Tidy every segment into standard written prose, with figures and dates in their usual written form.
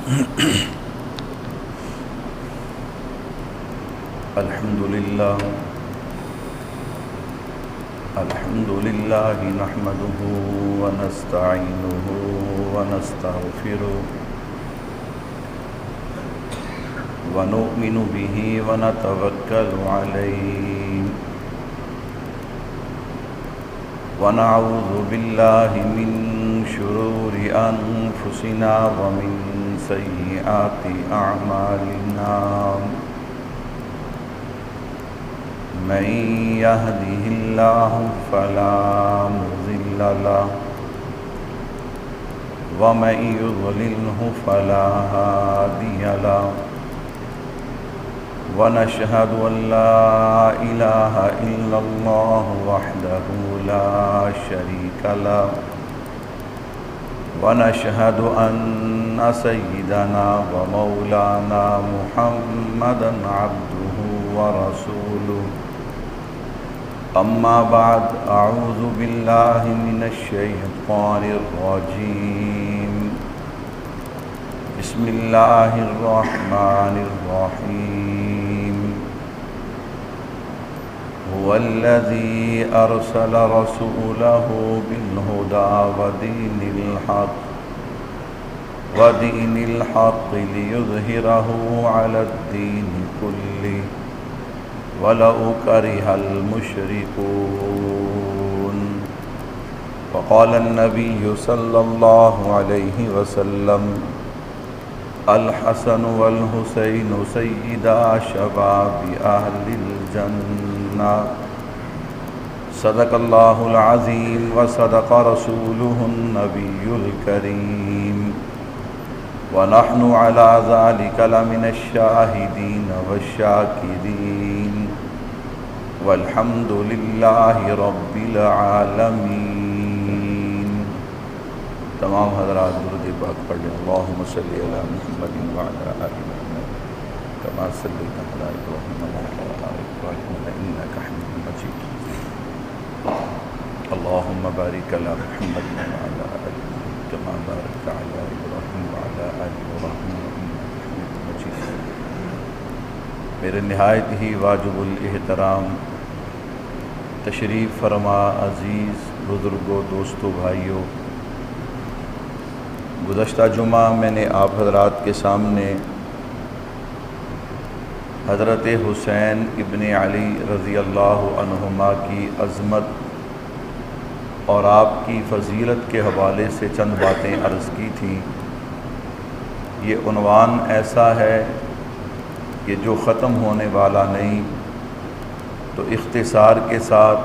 الحمد لله نحمده ونستعينه ونستغفره ونؤمن به ونتوكل عليه ونعوذ بالله من شرور أنفسنا ومن سيئات أعمالنا من يهده الله فلا مضل له ومن يضلله فلا هادي له ونشهد أن لا إله إلا الله وحده لا شريك له ونشهد أن سيدنا ومولانا محمدا عبده ورسوله أما بعد أعوذ بالله من الشيطان الرجيم بسم الله الرحمن الرحيم هو الذي أرسل رسوله بالهدى ودين الحق ليظهره على الدين كله ولو كره المشركون وقال النبي صلى الله عليه وسلم الحسن والحسين سيدا شباب أهل الجنة صدق الله العظيم وصدق رسوله النبي الكريم ونحن على ذلك لمن الشاهدين والشاكرين والحمد لله رب العالمين. تمام حضرات درود پاک پڑھ لیں. اللهم صل علی محمد وعلى آل محمد كما صليت على إبراهيم وعلى آل إبراهيم إنك حميد مجيد. اللهم بارك على محمد وعلى آل محمد كما باركت على إبراهيم وعلى آل إبراهيم إنك حميد مجيد. میرے نہایت ہی واجب الاحترام تشریف فرما عزیز بزرگوں، دوستوں، بھائیوں، گزشتہ جمعہ میں نے آپ حضرات کے سامنے حضرت حسین ابن علی رضی اللہ عنہما کی عظمت اور آپ کی فضیلت کے حوالے سے چند باتیں عرض کی تھیں. یہ عنوان ایسا ہے کہ جو ختم ہونے والا نہیں، تو اختصار کے ساتھ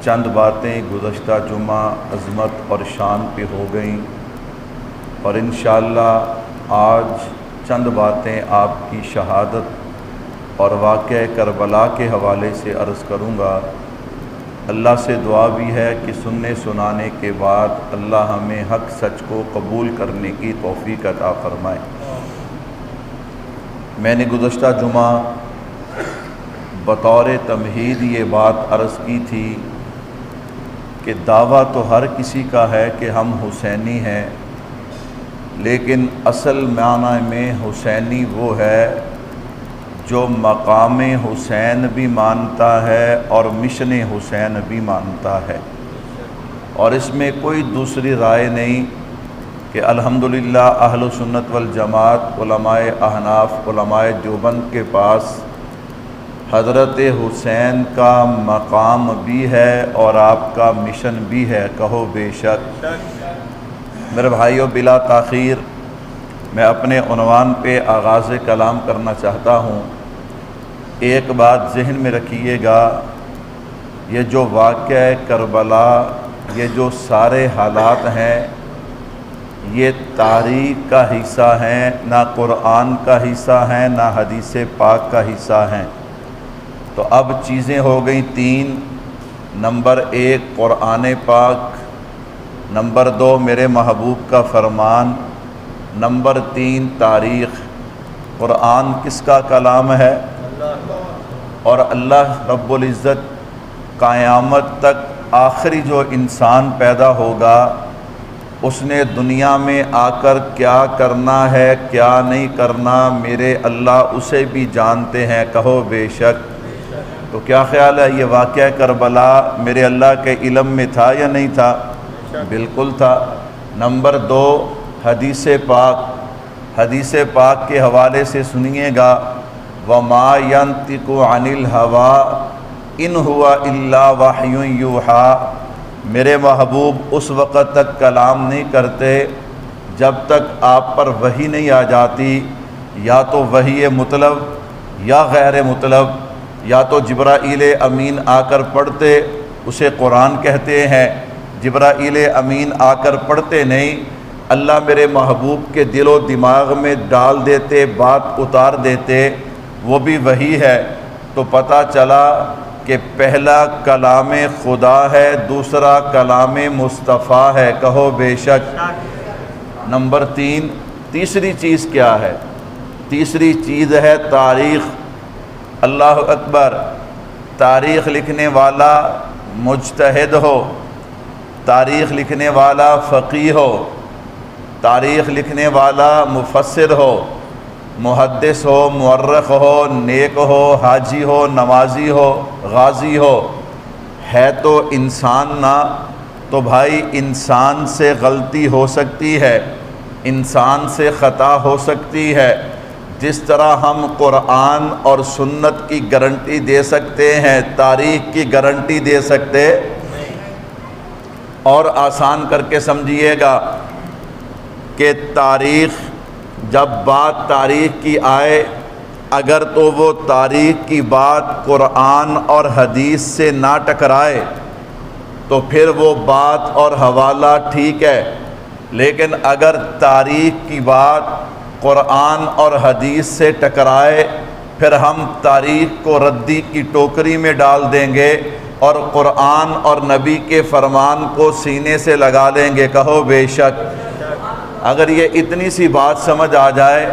چند باتیں گزشتہ جمعہ عظمت اور شان پہ ہو گئیں، اور انشاءاللہ آج چند باتیں آپ کی شہادت اور واقعہ کربلا کے حوالے سے عرض کروں گا. اللہ سے دعا بھی ہے کہ سننے سنانے کے بعد اللہ ہمیں حق سچ کو قبول کرنے کی توفیق عطا فرمائے. میں نے گزشتہ جمعہ بطور تمہید یہ بات عرض کی تھی کہ دعویٰ تو ہر کسی کا ہے کہ ہم حسینی ہیں، لیکن اصل معنی میں حسینی وہ ہے جو مقام حسین بھی مانتا ہے اور مشن حسین بھی مانتا ہے، اور اس میں کوئی دوسری رائے نہیں کہ الحمدللہ اہل سنت والجماعت، علماء احناف، علماء دیوبند کے پاس حضرت حسین کا مقام بھی ہے اور آپ کا مشن بھی ہے. کہو بے شک. میرے بھائیوں، بلا تاخیر میں اپنے عنوان پہ آغاز کلام کرنا چاہتا ہوں. ایک بات ذہن میں رکھیے گا، یہ جو واقعہ کربلا، یہ جو سارے حالات ہیں، یہ تاریخ کا حصہ ہیں، نہ قرآن کا حصہ ہیں، نہ حدیث پاک کا حصہ ہیں. تو اب چیزیں ہو گئیں تین. نمبر 1 قرآن پاک، نمبر 2 میرے محبوب کا فرمان، نمبر 3 تاریخ. قرآن کس کا کلام ہے؟ اور اللہ رب العزت قیامت تک آخری جو انسان پیدا ہوگا اس نے دنیا میں آ کر کیا کرنا ہے کیا نہیں کرنا میرے اللہ اسے بھی جانتے ہیں، کہو بے شک۔ تو کیا خیال ہے یہ واقعہ کربلا میرے اللہ کے علم میں تھا یا نہیں تھا؟ بالکل تھا۔ نمبر 2، حدیث پاک کے حوالے سے سنیے گا، وَمَا يَنطِقُ عَنِ الْهَوَىٰ إِنْ هُوَ إِلَّا وَحْيٌ يُوحَىٰ۔ میرے محبوب اس وقت تک کلام نہیں کرتے جب تک آپ پر وحی نہیں آ جاتی، یا تو وحی مطلب یا غیر مطلب، یا تو جبرائیل امین آ کر پڑھتے، اسے قرآن کہتے ہیں۔ جبرائیل امین آ کر پڑھتے نہیں، اللہ میرے محبوب کے دل و دماغ میں ڈال دیتے، بات اتار دیتے، وہ بھی وحی ہے۔ تو پتہ چلا کہ پہلا کلام خدا ہے، دوسرا کلام مصطفیٰ ہے، کہو بے شک۔ نمبر 3، تیسری چیز کیا ہے؟ تیسری چیز ہے تاریخ۔ اللہ اکبر۔ تاریخ لکھنے والا مجتہد ہو، تاریخ لکھنے والا فقیہ ہو، تاریخ لکھنے والا مفسر ہو، محدث ہو، مورخ ہو، نیک ہو، حاجی ہو، نمازی ہو، غازی ہو، ہے تو انسان نہ، تو بھائی انسان سے غلطی ہو سکتی ہے، انسان سے خطا ہو سکتی ہے۔ جس طرح ہم قرآن اور سنت کی گارنٹی دے سکتے ہیں، تاریخ کی گارنٹی دے سکتے۔ اور آسان کر کے سمجھیے گا کہ تاریخ، جب بات تاریخ کی آئے، اگر تو وہ تاریخ کی بات قرآن اور حدیث سے نہ ٹکرائے تو پھر وہ بات اور حوالہ ٹھیک ہے، لیکن اگر تاریخ کی بات قرآن اور حدیث سے ٹکرائے پھر ہم تاریخ کو ردی کی ٹوکری میں ڈال دیں گے اور قرآن اور نبی کے فرمان کو سینے سے لگا لیں گے، کہو بے شک۔ اگر یہ اتنی سی بات سمجھ آ جائے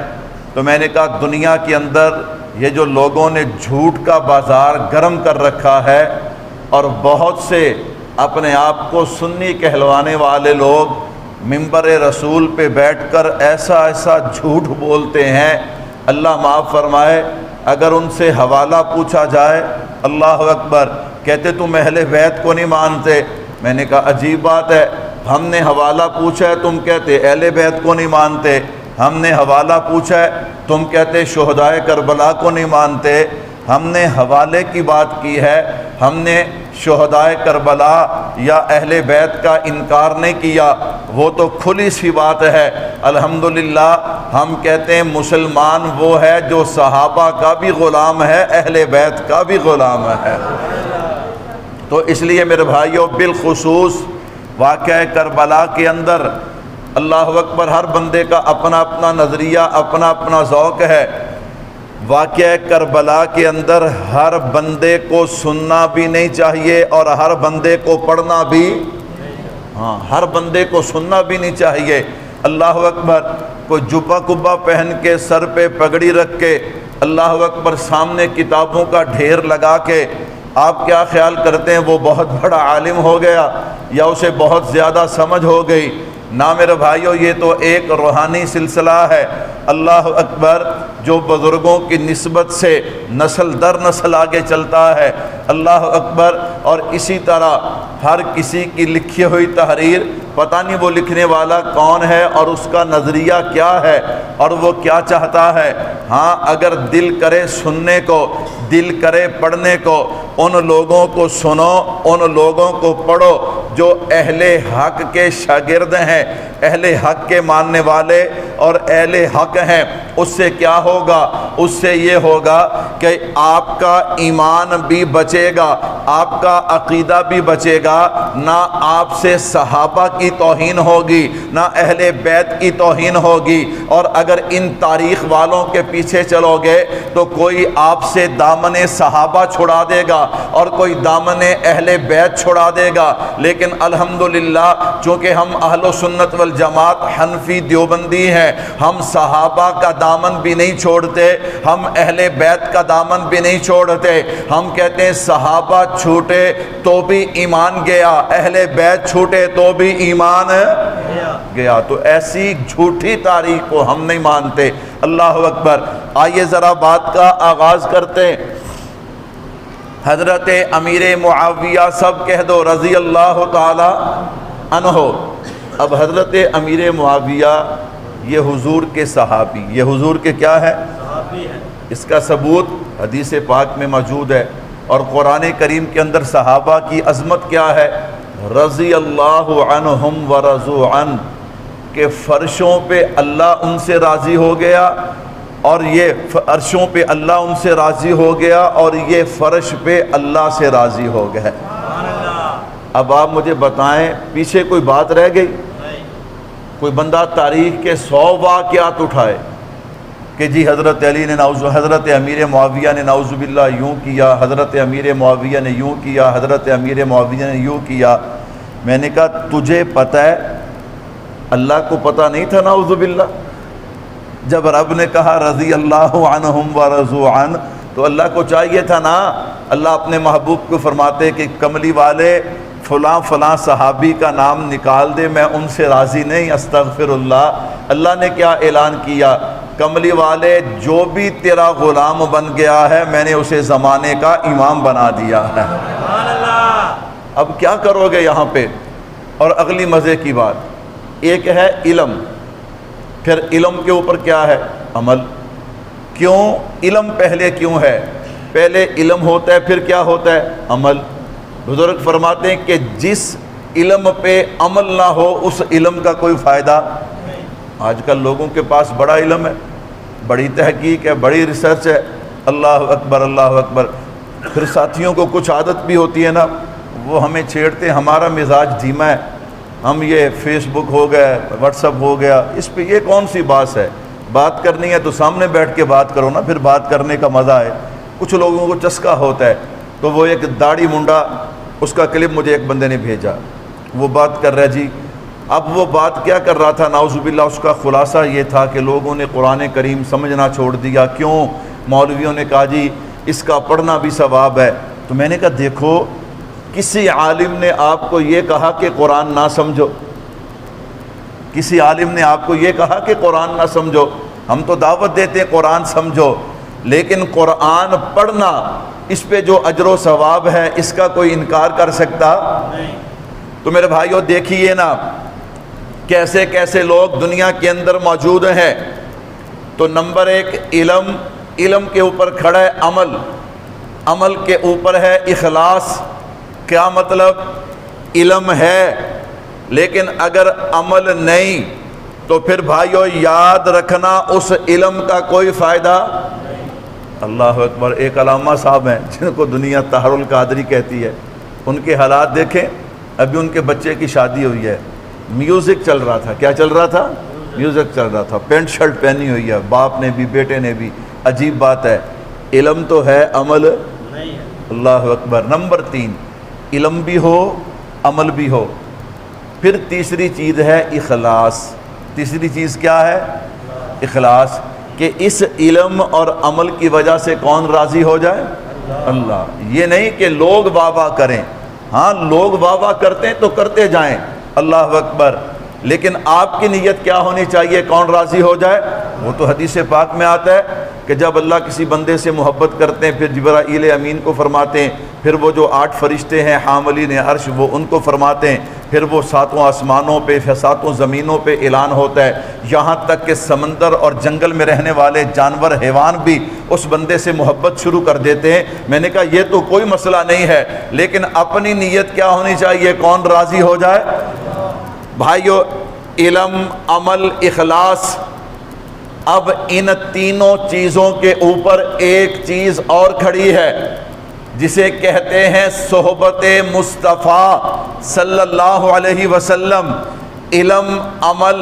تو میں نے کہا دنیا کے اندر یہ جو لوگوں نے جھوٹ کا بازار گرم کر رکھا ہے اور بہت سے اپنے آپ کو سنی کہلوانے والے لوگ منبر رسول پہ بیٹھ کر ایسا ایسا جھوٹ بولتے ہیں، اللہ معاف فرمائے۔ اگر ان سے حوالہ پوچھا جائے، اللہ اکبر، کہتے تم اہل بیت کو نہیں مانتے۔ میں نے کہا عجیب بات ہے، ہم نے حوالہ پوچھا ہے تم کہتے اہل بیت کو نہیں مانتے، ہم نے حوالہ پوچھا ہے تم کہتے شہدائے کربلا کو نہیں مانتے۔ ہم نے حوالے کی بات کی ہے، ہم نے شہدائے کربلا یا اہل بیت کا انکار نہیں کیا، وہ تو کھلی سی بات ہے۔ الحمدللہ ہم کہتے ہیں مسلمان وہ ہے جو صحابہ کا بھی غلام ہے، اہل بیت کا بھی غلام ہے۔ تو اس لیے میرے بھائیوں، بالخصوص واقعہ کربلا کے اندر اللہ اکبر، ہر بندے کا اپنا اپنا نظریہ، اپنا اپنا ذوق ہے۔ واقعہ کربلا کے اندر ہر بندے کو سننا بھی نہیں چاہیے اور ہر بندے کو پڑھنا بھی، ہر بندے کو سننا بھی نہیں چاہیے۔ اللہ اکبر، کوئی جبہ کبہ پہن کے سر پہ پگڑی رکھ کے، اللہ اکبر، سامنے کتابوں کا ڈھیر لگا کے، آپ کیا خیال کرتے ہیں وہ بہت بڑا عالم ہو گیا یا اسے بہت زیادہ سمجھ ہو گئی؟ نہ میرے بھائیوں، یہ تو ایک روحانی سلسلہ ہے۔ اللہ اکبر، جو بزرگوں کی نسبت سے نسل در نسل آگے چلتا ہے، اللہ اکبر۔ اور اسی طرح ہر کسی کی لکھی ہوئی تحریر، پتہ نہیں وہ لکھنے والا کون ہے اور اس کا نظریہ کیا ہے اور وہ کیا چاہتا ہے۔ ہاں، اگر دل کرے سننے کو، دل کرے پڑھنے کو، ان لوگوں کو سنو، ان لوگوں کو پڑھو جو اہل حق کے شاگرد ہیں، اہل حق کے ماننے والے اور اہل حق ہیں۔ اس سے کیا ہوگا؟ اس سے یہ ہوگا کہ آپ کا ایمان بھی بچے گا، آپ کا عقیدہ بھی بچے گا، نہ آپ سے صحابہ کی توہین ہوگی، نہ اہل بیت کی توہین ہوگی۔ اور اگر ان تاریخ والوں کے پیچھے چلو گے تو کوئی آپ سے دامن صحابہ چھڑا دے گا اور کوئی دامن اہل بیت چھڑا دے گا۔ لیکن الحمدللہ چونکہ ہم اہل سنت والجماعت حنفی دیوبندی ہیں، ہم صحابہ کا دامن بھی نہیں چھوڑتے، ہم اہل بیت کا دامن بھی نہیں چھوڑتے۔ ہم کہتے ہیں صحابہ چھوٹے تو بھی ایمان گیا، اہل بیت چھوٹے تو بھی ایمان گیا۔ گیا۔ تو ایسی جھوٹی تاریخ کو ہم نہیں مانتے۔ اللہ اکبر۔ آئیے ذرا بات کا آغاز کرتے ہیں۔ حضرت امیر معاویہ سب کہہ دو رضی اللہ تعالی عنہ۔ اب حضرت امیر معاویہ یہ حضور کے صحابی، یہ حضور کے کیا ہے؟ صحابی ہے۔ اس کا ثبوت حدیث پاک میں موجود ہے، اور قرآن کریم کے اندر صحابہ کی عظمت کیا ہے؟ رضی اللہ عنہم ورضوا عنہ، کہ فرشوں پہ اللہ ان سے راضی ہو گیا، اور یہ عرشوں پہ اللہ ان سے راضی ہو گیا، اور یہ فرش پہ اللہ سے راضی ہو گئے۔ اب آپ مجھے بتائیں پیچھے کوئی بات رہ گئی؟ کوئی بندہ تاریخ کے 100 واقعات اٹھائے کہ جی حضرت علی نے حضرت امیر معاویہ نے نعوذ باللہ یوں کیا، حضرت امیر معاویہ نے یوں کیا، حضرت امیر معاویہ نے یوں کیا۔ میں نے کہا تجھے پتہ ہے، اللہ کو پتہ نہیں تھا نعوذ باللہ؟ جب رب نے کہا رضی اللہ عنہم ورضوا عنہ، تو اللہ کو چاہیے تھا نا، اللہ اپنے محبوب کو فرماتے کہ کملی والے فلاں فلاں صحابی کا نام نکال دے، میں ان سے راضی نہیں، استغفر اللہ۔ اللہ نے کیا اعلان کیا؟ کملی والے جو بھی تیرا غلام بن گیا ہے میں نے اسے زمانے کا امام بنا دیا ہے۔ اب کیا کرو گے یہاں پہ؟ اور اگلی مزے کی بات، ایک ہے علم، پھر علم کے اوپر کیا ہے؟ عمل۔ کیوں علم پہلے کیوں ہے؟ پہلے علم ہوتا ہے پھر کیا ہوتا ہے؟ عمل۔ بزرگ فرماتے ہیں کہ جس علم پہ عمل نہ ہو اس علم کا کوئی فائدہ۔ آج کل لوگوں کے پاس بڑا علم ہے، بڑی تحقیق ہے، بڑی ریسرچ ہے، اللہ اکبر اللہ اکبر، پھر ساتھیوں کو کچھ عادت بھی ہوتی ہے نا، وہ ہمیں چھیڑتے ہیں، ہمارا مزاج دھیما ہے، ہم یہ فیس بک ہو گیا، واٹس ایپ ہو گیا، اس پہ یہ کون سی بات ہے؟ بات کرنی ہے تو سامنے بیٹھ کے بات کرو نا، پھر بات کرنے کا مزہ ہے۔ کچھ لوگوں کو چسکا ہوتا ہے، تو وہ ایک داڑھی منڈا، اس کا کلپ مجھے ایک بندے نے بھیجا، وہ بات کر رہا جی۔ اب وہ بات کیا کر رہا تھا نعوذ باللہ، اس کا خلاصہ یہ تھا کہ لوگوں نے قرآن کریم سمجھنا چھوڑ دیا۔ کیوں؟ مولویوں نے کہا جی اس کا پڑھنا بھی ثواب ہے۔ تو میں نے کہا دیکھو، کسی عالم نے آپ کو یہ کہا کہ قرآن نہ سمجھو؟ کسی عالم نے آپ کو یہ کہا کہ قرآن نہ سمجھو؟ ہم تو دعوت دیتے ہیں قرآن سمجھو، لیکن قرآن پڑھنا، اس پہ جو اجر و ثواب ہے اس کا کوئی انکار کر سکتا نہیں۔ تو میرے بھائیو دیکھیے نا کیسے کیسے لوگ دنیا کے اندر موجود ہیں۔ تو نمبر 1 علم، علم کے اوپر کھڑا ہے عمل، عمل کے اوپر ہے اخلاص۔ کیا مطلب؟ علم ہے لیکن اگر عمل نہیں تو پھر بھائیو یاد رکھنا اس علم کا کوئی فائدہ۔ اللہ اکبر۔ ایک علامہ صاحب ہیں جن کو دنیا طاہر القادری کہتی ہے، ان کے حالات دیکھیں، ابھی ان کے بچے کی شادی ہوئی ہے، میوزک چل رہا تھا۔ کیا چل رہا تھا؟ میوزک چل رہا تھا، پینٹ شرٹ پہنی ہوئی ہے، باپ نے بھی بیٹے نے بھی۔ عجیب بات ہے، علم تو ہے عمل نہیں ہے۔ اللہ اکبر۔ نمبر 3 علم بھی ہو عمل بھی ہو۔ پھر تیسری چیز ہے اخلاص۔ تیسری چیز کیا ہے؟ اخلاص، کہ اس علم اور عمل کی وجہ سے کون راضی ہو جائے؟ اللہ۔ یہ نہیں کہ لوگ واہ واہ کریں، ہاں لوگ واہ واہ کرتے ہیں تو کرتے جائیں، اللہ اکبر، لیکن آپ کی نیت کیا ہونی چاہیے؟ کون راضی ہو جائے؟ وہ تو حدیث پاک میں آتا ہے کہ جب اللہ کسی بندے سے محبت کرتے ہیں پھر جبرائیل امین کو فرماتے ہیں، پھر وہ جو 8 فرشتے ہیں حاملین عرش وہ ان کو فرماتے ہیں، پھر وہ 7 آسمانوں پہ، پھر 7 زمینوں پہ اعلان ہوتا ہے، یہاں تک کہ سمندر اور جنگل میں رہنے والے جانور حیوان بھی اس بندے سے محبت شروع کر دیتے ہیں۔ میں نے کہا یہ تو کوئی مسئلہ نہیں ہے، لیکن اپنی نیت کیا ہونی چاہیے؟ کون راضی ہو جائے؟ بھائیو علم، عمل، اخلاص۔ اب ان تینوں چیزوں کے اوپر ایک چیز اور کھڑی ہے جسے کہتے ہیں صحبت مصطفیٰ صلی اللہ علیہ وسلم۔ علم، عمل،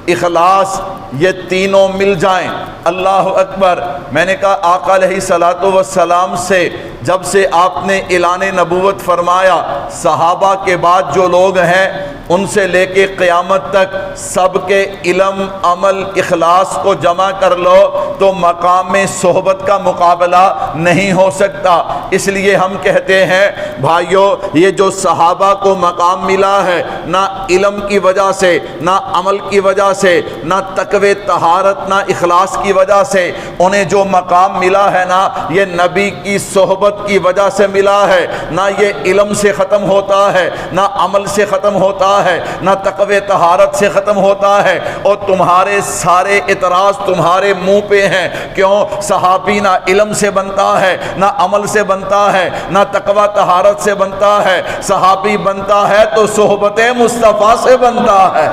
اخلاص، یہ تینوں مل جائیں، اللہ اکبر۔ میں نے کہا آقا علیہ الصلوۃ والسلام سے جب سے آپ نے اعلان نبوت فرمایا صحابہ کے بعد جو لوگ ہیں ان سے لے کے قیامت تک سب کے علم عمل اخلاص کو جمع کر لو تو مقام صحبت کا مقابلہ نہیں ہو سکتا۔ اس لیے ہم کہتے ہیں بھائیو یہ جو صحابہ کو مقام ملا ہے نہ علم کی وجہ سے نہ عمل کی وجہ سے نہ تقوی طہارت نہ اخلاص کی وجہ سے، انہیں جو مقام ملا ہے نا یہ نبی کی صحبت کی وجہ سے ملا ہے۔ نہ یہ علم سے ختم ہوتا ہے نہ عمل سے ختم ہوتا ہے نہ تقوی طہارت سے ختم ہوتا ہے۔ اور تمہارے سارے اعتراض تمہارے منہ پہ ہیں، کیوں؟ صحابی نہ علم سے بنتا ہے نہ عمل سے بنتا ہے نہ تقوی طہارت سے بنتا ہے، صحابی بنتا ہے تو صحبت مصطفیٰ سے بنتا ہے۔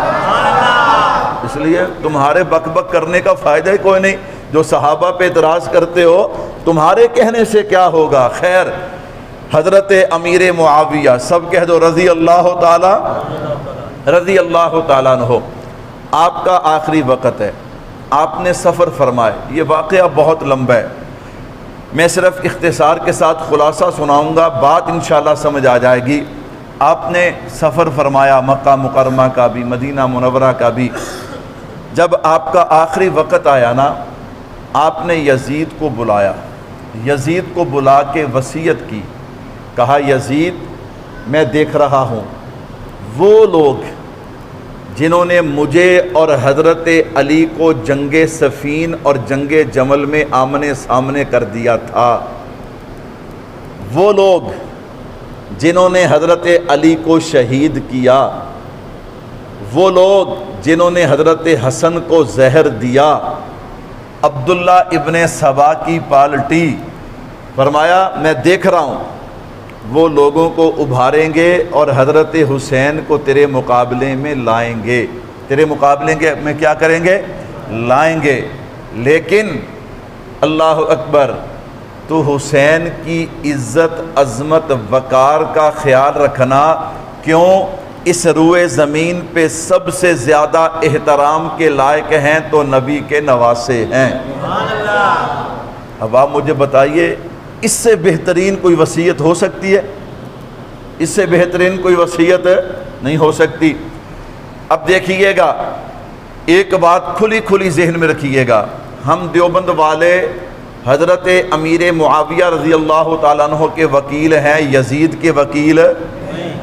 اس لیے تمہارے بک بک کرنے کا فائدہ ہی کوئی نہیں، جو صحابہ پہ اعتراض کرتے ہو تمہارے کہنے سے کیا ہوگا؟ خیر، حضرت امیر معاویہ سب کہہ دو رضی اللہ تعالیٰ عنہ، آپ کا آخری وقت ہے، آپ نے سفر فرمائے، یہ واقعہ بہت لمبا ہے، میں صرف اختصار کے ساتھ خلاصہ سناؤں گا، بات انشاءاللہ سمجھ آ جائے گی۔ آپ نے سفر فرمایا مکہ مکرمہ کا بھی مدینہ منورہ کا بھی، جب آپ کا آخری وقت آیا نا آپ نے یزید کو بلایا، یزید کو بلا کے وصیت کی، کہا یزید میں دیکھ رہا ہوں وہ لوگ جنہوں نے مجھے اور حضرت علی کو جنگ صفین اور جنگ جمل میں آمنے سامنے کر دیا تھا، وہ لوگ جنہوں نے حضرت علی کو شہید کیا، وہ لوگ جنہوں نے حضرت حسن کو زہر دیا، عبداللہ ابن سبا کی پالٹی، فرمایا میں دیکھ رہا ہوں وہ لوگوں کو ابھاریں گے اور حضرت حسین کو تیرے مقابلے میں لائیں گے، تیرے مقابلے میں کیا کریں گے؟ لائیں گے، لیکن اللہ اکبر تو حسین کی عزت عظمت وقار کا خیال رکھنا، کیوں؟ اس روئے زمین پہ سب سے زیادہ احترام کے لائق ہیں تو نبی کے نواسے ہیں۔ اب آپ مجھے بتائیے اس سے بہترین کوئی وصیت ہو سکتی ہے؟ اس سے بہترین کوئی وصیت نہیں ہو سکتی۔ اب دیکھیے گا ایک بات کھلی کھلی ذہن میں رکھیے گا، ہم دیوبند والے حضرت امیر معاویہ رضی اللہ تعالیٰ عنہ کے وکیل ہیں، یزید کے وکیل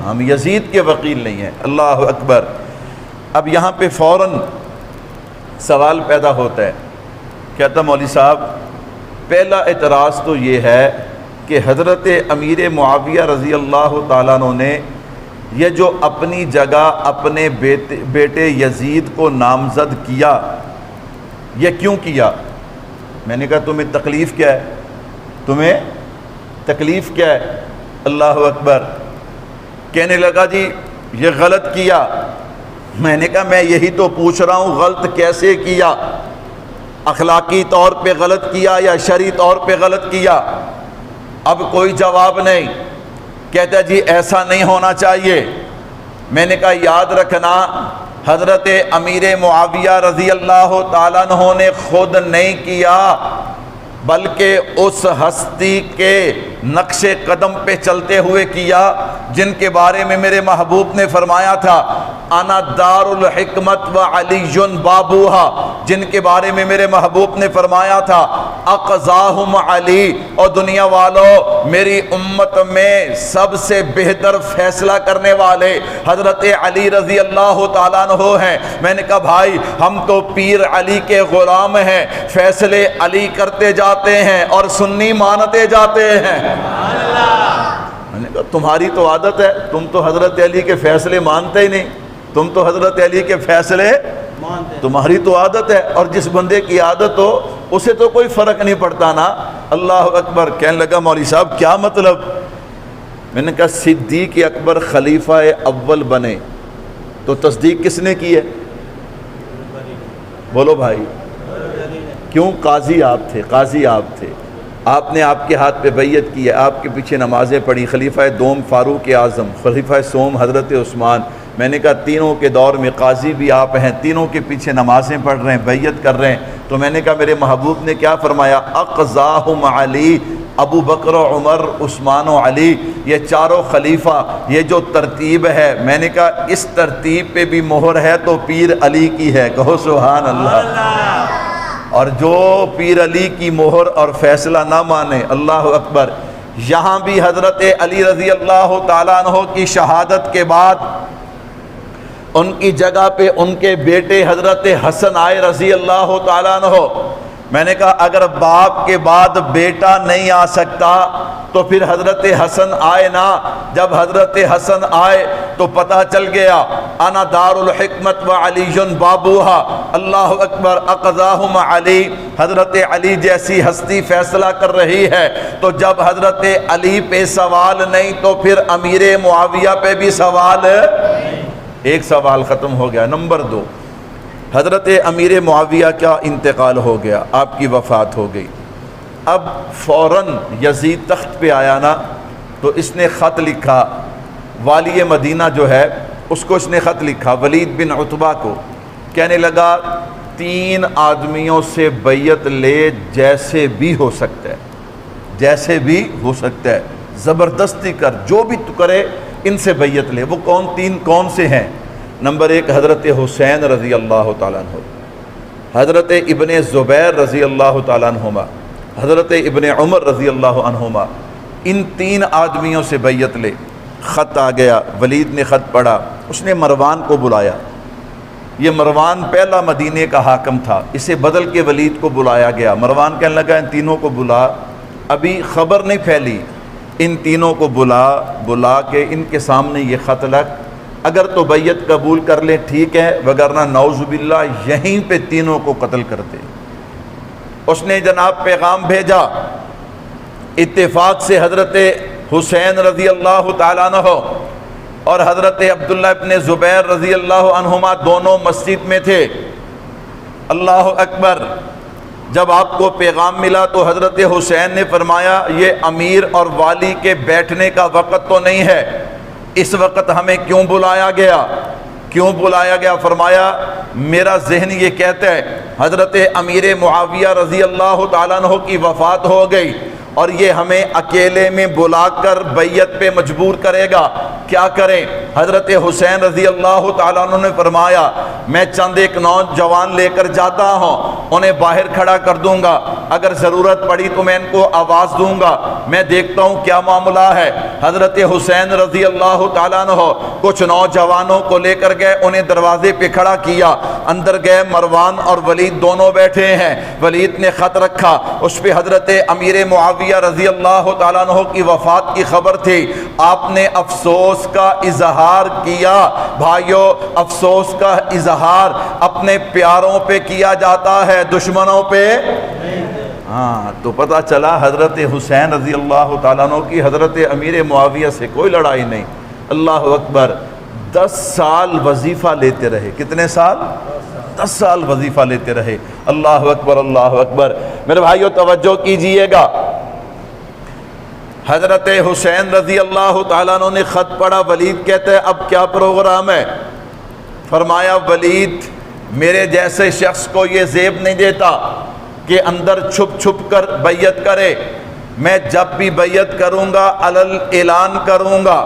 ہم یزید کے وکیل نہیں ہیں۔ اللہ اکبر۔ اب یہاں پہ فوراً سوال پیدا ہوتا ہے، کہتا مولوی صاحب پہلا اعتراض تو یہ ہے کہ حضرت امیر معاویہ رضی اللہ تعالیٰ عنہ نے یہ جو اپنی جگہ اپنے بیٹے یزید کو نامزد کیا، یہ کیوں کیا؟ میں نے کہا تمہیں تکلیف کیا ہے؟ تمہیں تکلیف کیا ہے؟ اللہ اکبر۔ کہنے لگا جی یہ غلط کیا۔ میں نے کہا میں یہی تو پوچھ رہا ہوں غلط کیسے کیا؟ اخلاقی طور پہ غلط کیا یا شرعی طور پہ غلط کیا؟ اب کوئی جواب نہیں، کہتا جی ایسا نہیں ہونا چاہیے۔ میں نے کہا یاد رکھنا حضرت امیر معاویہ رضی اللہ تعالیٰ عنہ نے خود نہیں کیا، بلکہ اس ہستی کے نقش قدم پہ چلتے ہوئے کیا جن کے بارے میں میرے محبوب نے فرمایا تھا انا دار الحکمت و علی بابوہا، جن کے بارے میں میرے محبوب نے فرمایا تھا اقضاہم علی، اور دنیا والوں میری امت میں سب سے بہتر فیصلہ کرنے والے حضرت علی رضی اللہ تعالیٰ عنہ ہیں۔ میں نے کہا بھائی ہم تو پیر علی کے غلام ہیں، فیصلے علی کرتے جاتے ہیں اور سنی مانتے جاتے ہیں۔ میں نے کہا تمہاری تو عادت ہے، تم تو حضرت علی کے فیصلے مانتے ہی نہیں، تم تو حضرت علی کے فیصلے تمہاری تو عادت ہے، اور جس بندے کی عادت ہو اسے تو کوئی فرق نہیں پڑتا نا۔ اللہ اکبر۔ کہنے لگا مولوی صاحب کیا مطلب؟ میں نے کہا صدیق اکبر خلیفہ اول بنے تو تصدیق کس نے کی ہے؟ بولو بھائی، کیوں؟ قاضی آپ تھے، قاضی آپ تھے، آپ نے آپ کے ہاتھ پہ بیعت کی ہے، آپ کے پیچھے نمازیں پڑھی، خلیفہ دوم فاروق اعظم، خلیفہ سوم حضرت عثمان۔ میں نے کہا تینوں کے دور میں قاضی بھی آپ ہیں، تینوں کے پیچھے نمازیں پڑھ رہے ہیں، بیعت کر رہے ہیں، تو میں نے کہا میرے محبوب نے کیا فرمایا؟ اقضاہم علی، ابو بکر و عمر عثمان و علی، یہ چاروں خلیفہ، یہ جو ترتیب ہے، میں نے کہا اس ترتیب پہ بھی مہر ہے تو پیر علی کی ہے، کہو سبحان اللہ۔ اور جو پیر علی کی مہر اور فیصلہ نہ مانے، اللہ اکبر۔ یہاں بھی حضرت علی رضی اللہ تعالیٰ عنہ کی شہادت کے بعد ان کی جگہ پہ ان کے بیٹے حضرت حسن آئے رضی اللہ تعالیٰ عنہ۔ میں نے کہا اگر باپ کے بعد بیٹا نہیں آ سکتا تو پھر حضرت حسن آئے نا۔ جب حضرت حسن آئے تو پتہ چل گیا انا دار الحکمت و علی بابوہا، اللہ اکبر، اقضاہم علی، حضرت علی جیسی ہستی فیصلہ کر رہی ہے، تو جب حضرت علی پہ سوال نہیں تو پھر امیر معاویہ پہ بھی سوال۔ ایک سوال ختم ہو گیا۔ نمبر 2، حضرت امیر معاویہ کا انتقال ہو گیا، آپ کی وفات ہو گئی۔ اب فوراً یزید تخت پہ آیا نا، تو اس نے خط لکھا، والی مدینہ جو ہے اس کو اس نے خط لکھا ولید بن عتبہ کو، کہنے لگا 3 آدمیوں سے بیعت لے، جیسے بھی ہو سکتا ہے، جیسے بھی ہو سکتا ہے، زبردستی کر، جو بھی تو کرے ان سے بیعت لے۔ وہ 3 کون سے ہیں؟ نمبر 1 حضرت حسین رضی اللہ تعالیٰ عنہ، حضرت ابن زبیر رضی اللہ تعالیٰ عنہما، حضرت ابن عمر رضی اللہ عنہما، ان 3 آدمیوں سے بیعت لے۔ خط آ گیا، ولید نے خط پڑھا، اس نے مروان کو بلایا۔ یہ مروان پہلا مدینے کا حاکم تھا، اسے بدل کے ولید کو بلایا گیا۔ مروان کہنے لگا ان تینوں کو بلا، ابھی خبر نہیں پھیلی، ان تینوں کو بلا کے ان کے سامنے یہ خط لکھ، اگر تو بیعت قبول کر لیں ٹھیک ہے، وگرنہ نعوذ باللہ یہیں پہ تینوں کو قتل کر دے۔ اس نے جناب پیغام بھیجا، اتفاق سے حضرت حسین رضی اللہ تعالیٰ عنہ اور حضرت عبداللہ ابن زبیر رضی اللہ عنہما دونوں مسجد میں تھے۔ اللہ اکبر۔ جب آپ کو پیغام ملا تو حضرت حسین نے فرمایا یہ امیر اور والی کے بیٹھنے کا وقت تو نہیں ہے، اس وقت ہمیں کیوں بلایا گیا؟ کیوں بلایا گیا؟ فرمایا میرا ذہن یہ کہتا ہے حضرت امیر معاویہ رضی اللہ تعالیٰ عنہ کی وفات ہو گئی اور یہ ہمیں اکیلے میں بلا کر بیعت پہ مجبور کرے گا، کیا کریں؟ حضرت حسین رضی اللہ تعالیٰ عنہ نے فرمایا میں چند ایک نوجوان لے کر جاتا ہوں، انہیں باہر کھڑا کر دوں گا، اگر ضرورت پڑی تو میں ان کو آواز دوں گا، میں دیکھتا ہوں کیا معاملہ ہے۔ حضرت حسین رضی اللہ تعالیٰ عنہ کچھ نوجوانوں کو لے کر گئے، انہیں دروازے پہ کھڑا کیا، اندر گئے، مروان اور ولید دونوں بیٹھے ہیں۔ ولید نے خط رکھا، اس پہ حضرت امیر معاویہ رضی اللہ تعالیٰ عنہ کی وفات کی خبر تھی۔ آپ نے افسوس کا اظہار کیا۔ بھائیو، افسوس کا اظہار اپنے پیاروں پہ کیا جاتا ہے، دشمنوں پہ۔ ہاں، تو پتہ چلا حضرت حسین رضی اللہ تعالیٰ عنہ کی حضرت امیر معاویہ سے کوئی لڑائی نہیں۔ اللہ اکبر۔ 10 سال وظیفہ لیتے رہے۔ کتنے سال؟ 10 سال وظیفہ لیتے رہے۔ اللہ اکبر، اللہ اکبر۔ میرے بھائیو توجہ کیجئے گا، حضرت حسین رضی اللہ تعالیٰ عنہ نے خط پڑھا، ولید کہتا ہے اب کیا پروگرام ہے؟ فرمایا ولید میرے جیسے شخص کو یہ زیب نہیں دیتا کہ اندر چھپ چھپ کر بیعت کرے، میں جب بھی بیعت کروں گا علل اعلان کروں گا۔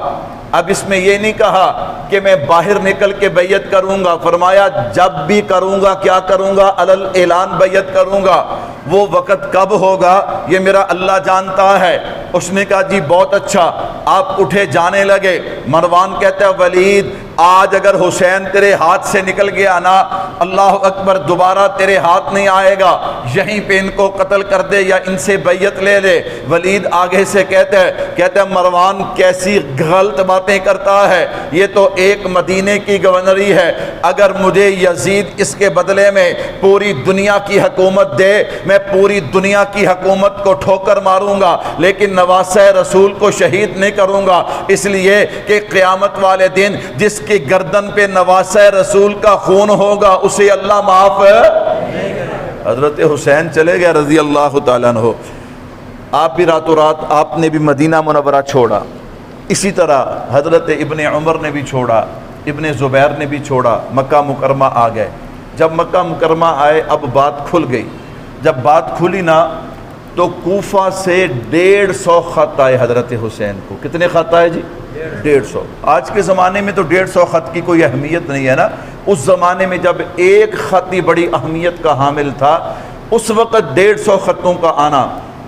اب اس میں یہ نہیں کہا کہ میں باہر نکل کے بیعت کروں گا، فرمایا جب بھی کروں گا کیا کروں گا؟ علل اعلان بیعت کروں گا۔ وہ وقت کب ہوگا یہ میرا اللہ جانتا ہے۔ اس نے کہا جی بہت اچھا۔ آپ اٹھے جانے لگے۔ مروان کہتا ہے ولید آج اگر حسین تیرے ہاتھ سے نکل گیا نا، اللہ اکبر، دوبارہ تیرے ہاتھ نہیں آئے گا، یہیں پہ ان کو قتل کر دے یا ان سے بیعت لے لے۔ ولید آگے سے کہتا ہے مروان کیسی غلط باتیں کرتا ہے، یہ تو ایک مدینے کی گورنری ہے، اگر مجھے یزید اس کے بدلے میں پوری دنیا کی حکومت دے میں پوری دنیا کی حکومت کو ٹھوکر ماروں گا، لیکن نواسہ رسول کو شہید نہیں کروں گا، اس لیے کہ قیامت والے دن جس کی گردن پہ نواسہ رسول کا خون ہوگا اسے اللہ معاف نہیں کرے۔ حضرت حسین چلے گئے رضی اللہ تعالیٰ عنہ۔ آپ بھی راتوں رات آپ نے بھی مدینہ منورہ چھوڑا، اسی طرح حضرت ابن عمر نے بھی چھوڑا، ابن زبیر نے بھی چھوڑا، مکہ مکرمہ آ گئے۔ جب مکہ مکرمہ آئے اب بات کھل گئی۔ جب بات کھلی نا تو کوفہ سے 150 خط آئے حضرت حسین کو. کتنے خط آئے جی؟ 150. آج کے زمانے میں تو 150 خط کی کوئی اہمیت نہیں ہے نا. اس زمانے میں جب ایک خط ہی بڑی اہمیت کا حامل تھا، اس وقت 150 خطوں کا آنا،